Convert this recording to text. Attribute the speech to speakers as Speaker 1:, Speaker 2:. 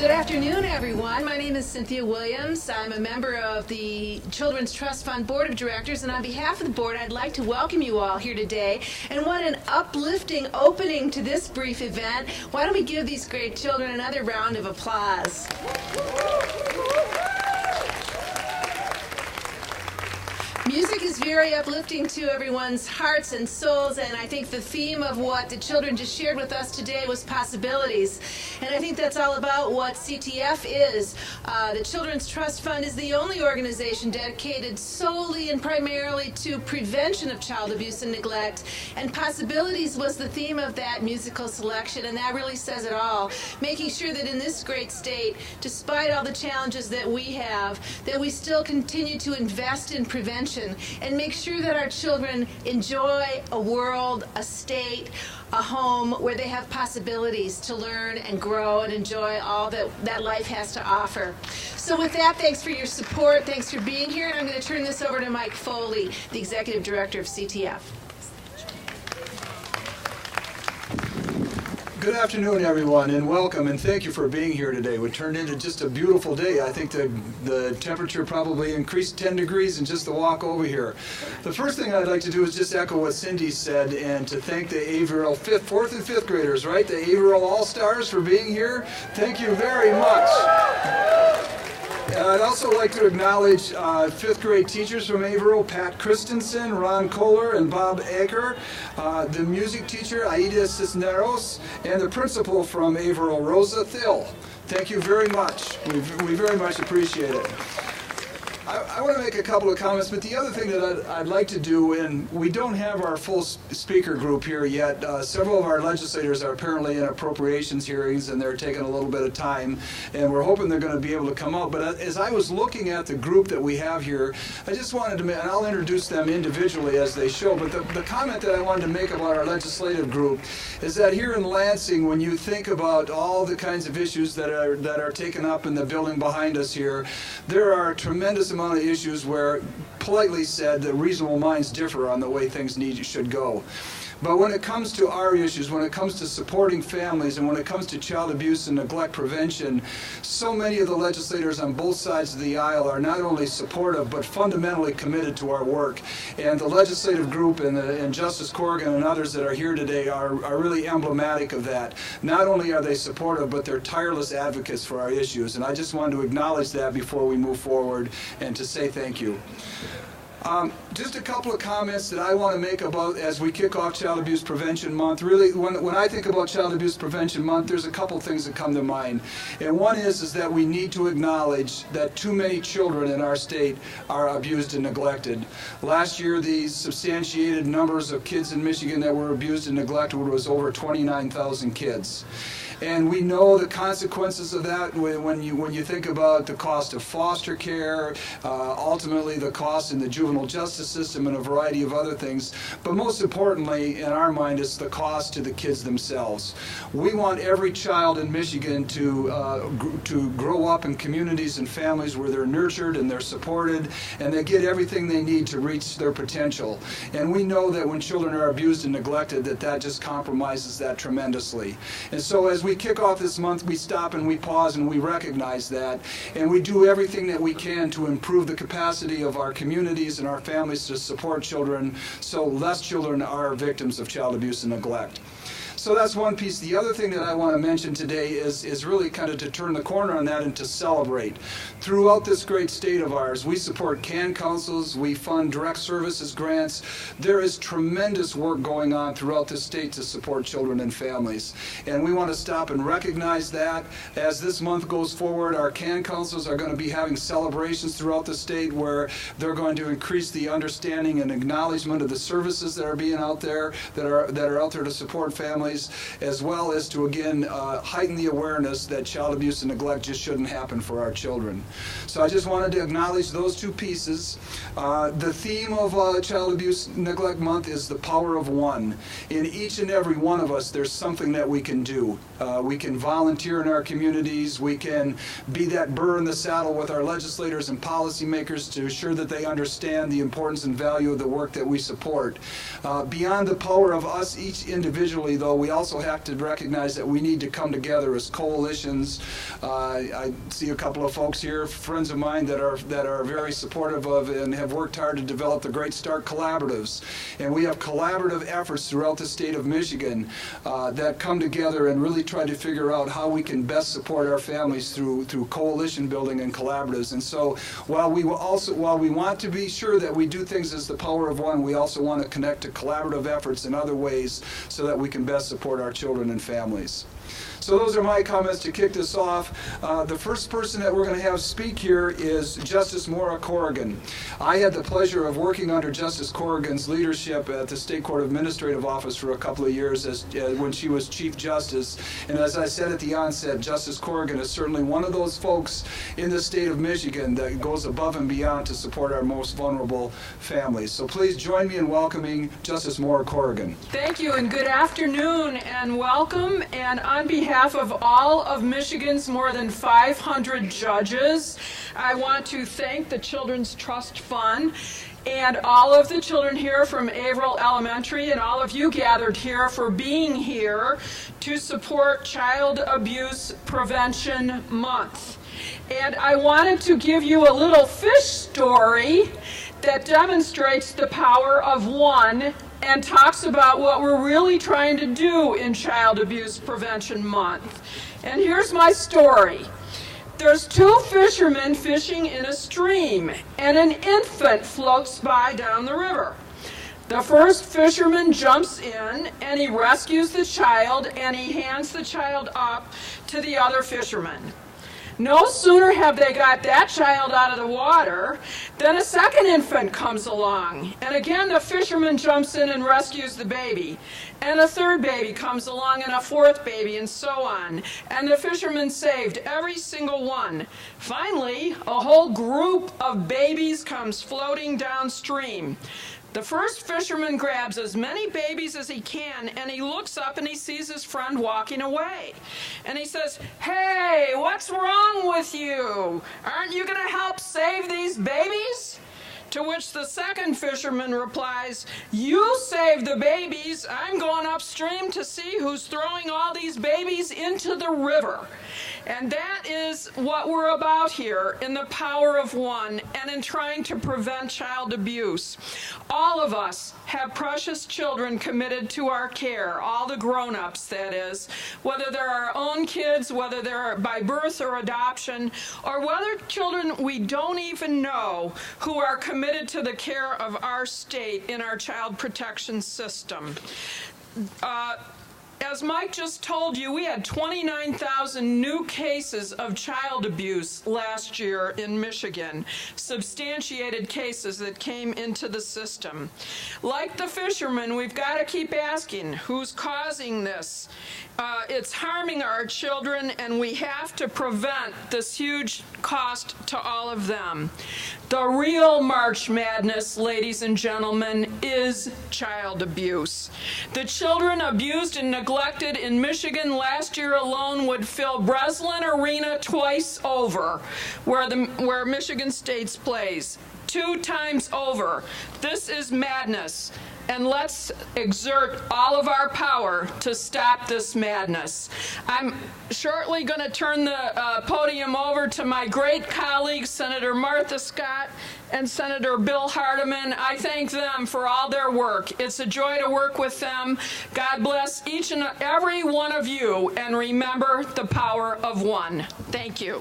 Speaker 1: Good afternoon, everyone. My name is Cynthia Williams. I'm a member of the Children's Trust Fund Board of Directors, and on behalf of the board, I'd like to welcome you all here today. And what an uplifting opening to this brief event. Why don't we give these great children another round of applause? Music is very uplifting to everyone's hearts and souls, and I think the theme of what the children just shared with us today was possibilities. And I think that's all about what CTF is. The Children's Trust Fund is the only organization dedicated solely and primarily to prevention of child abuse and neglect, and possibilities was the theme of that musical selection, and that really says it all. Making sure that in this great state, despite all the challenges that we have, that we still continue to invest in prevention and make sure that our children enjoy a world, a state, a home where they have possibilities to learn and grow and enjoy all that life has to offer. So with that, thanks for your support, thanks for being here, and I'm going to turn this over to Mike Foley, the Executive Director of CTF.
Speaker 2: Good afternoon, everyone, and welcome, and thank you for being here today. We turned into just a beautiful day. I think the temperature probably increased 10 degrees in just the walk over here. The first thing I'd like to do is just echo what Cindy said and to thank the Averill 4th and 5th graders, right? The Averill All-Stars for being here. Thank you very much. I'd also like to acknowledge 5th grade teachers from Averill, Pat Christensen, Ron Kohler, and Bob Aker, the music teacher, Aida Cisneros, and the principal from Averill, Rosa Thill. Thank you very much. We very much appreciate it. I want to make a couple of comments, but the other thing that I'd like to do, and we don't have our full speaker group here yet. Several of our legislators are apparently in appropriations hearings, and they're taking a little bit of time, and we're hoping they're going to be able to come out. But as I was looking at the group that we have here, I just wanted to make, and I'll introduce them individually as they show, but the comment that I wanted to make about our legislative group is that here in Lansing, when you think about all the kinds of issues that are taken up in the building behind us here, there are a tremendous amount of issues where, politely said, the reasonable minds differ on the way things should go. But when it comes to our issues, when it comes to supporting families, and when it comes to child abuse and neglect prevention, so many of the legislators on both sides of the aisle are not only supportive, but fundamentally committed to our work. And the legislative group and Justice Corrigan and others that are here today are really emblematic of that. Not only are they supportive, but they're tireless advocates for our issues. And I just wanted to acknowledge that before we move forward and to say thank you. Just a couple of comments that I want to make about as we kick off Child Abuse Prevention Month. Really, when I think about Child Abuse Prevention Month, there's a couple things that come to mind. And one is that we need to acknowledge that too many children in our state are abused and neglected. Last year, the substantiated numbers of kids in Michigan that were abused and neglected was over 29,000 kids. And we know the consequences of that when you think about the cost of foster care, ultimately the cost in the juvenile justice system and a variety of other things. But most importantly, in our mind, it's the cost to the kids themselves. We want every child in Michigan to grow up in communities and families where they're nurtured and they're supported and they get everything they need to reach their potential. And we know that when children are abused and neglected, that just compromises that tremendously. And so as we kick off this month, we stop and we pause and we recognize that, and we do everything that we can to improve the capacity of our communities and our families to support children so less children are victims of child abuse and neglect. So that's one piece. The other thing that I want to mention today is really kind of to turn the corner on that and to celebrate. Throughout this great state of ours, we support CAN councils, we fund direct services grants. There is tremendous work going on throughout the state to support children and families. And we want to stop and recognize that. As this month goes forward, our CAN councils are going to be having celebrations throughout the state where they're going to increase the understanding and acknowledgement of the services that are being out there, that are out there to support families, as well as to, again, heighten the awareness that child abuse and neglect just shouldn't happen for our children. So I just wanted to acknowledge those two pieces. The theme of Child Abuse Neglect Month is the power of one. In each and every one of us, there's something that we can do. We can volunteer in our communities. We can be that burr in the saddle with our legislators and policymakers to ensure that they understand the importance and value of the work that we support. Beyond the power of us each individually, though, we also have to recognize that we need to come together as coalitions. I see a couple of folks here, friends of mine that are very supportive of and have worked hard to develop the Great Start Collaboratives. And we have collaborative efforts throughout the state of Michigan that come together and really try to figure out how we can best support our families through coalition building and collaboratives. And so while we want to be sure that we do things as the power of one, we also want to connect to collaborative efforts in other ways so that we can best support our children and families. So those are my comments to kick this off. The first person that we're going to have speak here is Justice Mora Corrigan. I had the pleasure of working under Justice Corrigan's leadership at the State Court Administrative Office for a couple of years when she was Chief Justice. And as I said at the onset, Justice Corrigan is certainly one of those folks in the state of Michigan that goes above and beyond to support our most vulnerable families. So please join me in welcoming Justice Mora Corrigan.
Speaker 3: Thank you, and good afternoon, and welcome. And on behalf of all of Michigan's more than 500 judges, I want to thank the Children's Trust Fund and all of the children here from Averill Elementary and all of you gathered here for being here to support Child Abuse Prevention Month. And I wanted to give you a little fish story that demonstrates the power of one and talks about what we're really trying to do in Child Abuse Prevention Month. And here's my story. There's two fishermen fishing in a stream, and an infant floats by down the river. The first fisherman jumps in, and he rescues the child, and he hands the child up to the other fisherman. No sooner have they got that child out of the water than a second infant comes along. And again, the fisherman jumps in and rescues the baby. And a third baby comes along and a fourth baby and so on. And the fisherman saved every single one. Finally, a whole group of babies comes floating downstream. The first fisherman grabs as many babies as he can, and he looks up and he sees his friend walking away. And he says, "Hey, what's wrong with you? Aren't you going to help save these babies?" To which the second fisherman replies, "You save the babies. I'm going upstream to see who's throwing all these babies into the river." And that is what we're about here in the power of one and in trying to prevent child abuse. All of us have precious children committed to our care, all the grown-ups, that is, whether they're our own kids, whether they're by birth or adoption, or whether children we don't even know who are committed to the care of our state in our child protection system. As Mike just told you, we had 29,000 new cases of child abuse last year in Michigan, substantiated cases that came into the system. Like the fishermen, we've got to keep asking, who's causing this? It's harming our children, and we have to prevent this huge cost to all of them. The real March Madness, ladies and gentlemen, is child abuse. The children abused and neglected in Michigan last year alone would fill Breslin Arena twice over, where Michigan State plays. 2 times over. This is madness. And let's exert all of our power to stop this madness. I'm shortly going to turn the podium over to my great colleagues, Senator Martha Scott and Senator Bill Hardeman. I thank them for all their work. It's a joy to work with them. God bless each and every one of you, and remember the power of one. Thank you.